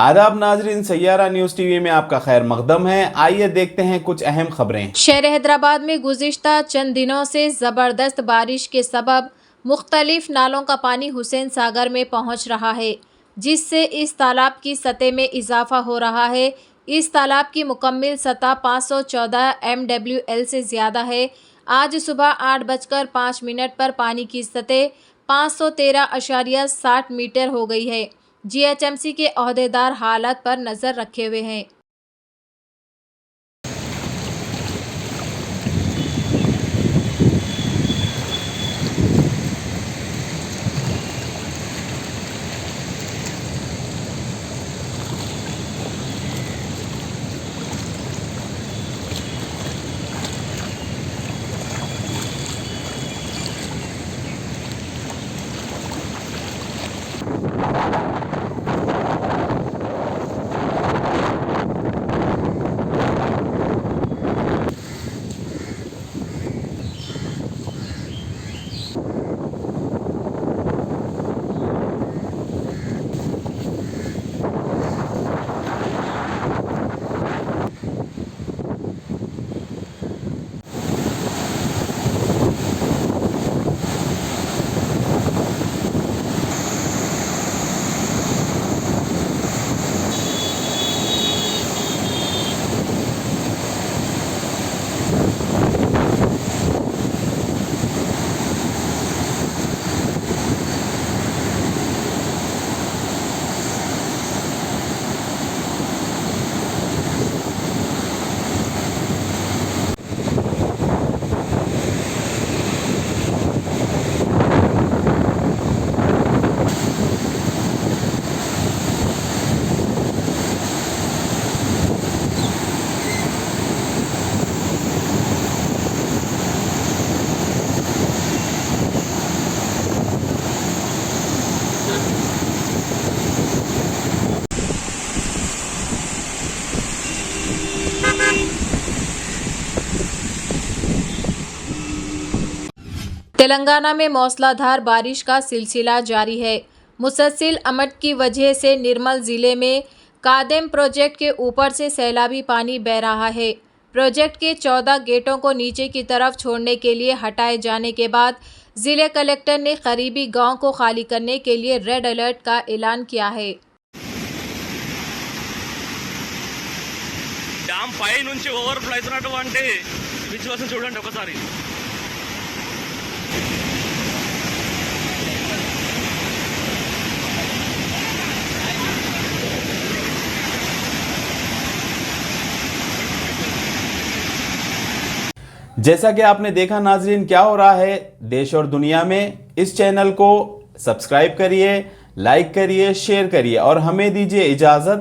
आदाब नाजरीन, Saiyaara news TV में आपका खैर मकदम है। आइए देखते हैं कुछ अहम खबरें। शहर हैदराबाद में गुज़िश्ता चंद दिनों से ज़बरदस्त बारिश के सबब मुख्तलिफ नालों का पानी हुसैन सागर में पहुंच रहा है, जिससे इस तालाब की सतह में इजाफा हो रहा है। इस तालाब की मुकम्मल सतह 514 MWL से ज़्यादा है। आज सुबह 8:05 पर पानी की सतह 513.60 मीटर हो गई है। GHMC के अहदेदार हालत पर नज़र रखे हुए हैं। तेलंगाना में मौसलाधार बारिश का सिलसिला जारी है। मुसलसिल अमद की वजह से निर्मल ज़िले में कादेम प्रोजेक्ट के ऊपर से सैलाबी पानी बह रहा है। प्रोजेक्ट के 14 गेटों को नीचे की तरफ छोड़ने के लिए हटाए जाने के बाद ज़िले कलेक्टर ने करीबी गांव को खाली करने के लिए रेड अलर्ट का ऐलान किया है। డ్యామ్ పై నుంచి ఓవర్ఫ్లో అవుతున్నటువంటి విజువల్స్ చూడండి ఒకసారి. जैसा कि आपने देखा नाजरीन, क्या हो रहा है देश और दुनिया में। इस चैनल को सब्सक्राइब करिए, लाइक करिए, शेयर करिए और हमें दीजिए इजाज़त।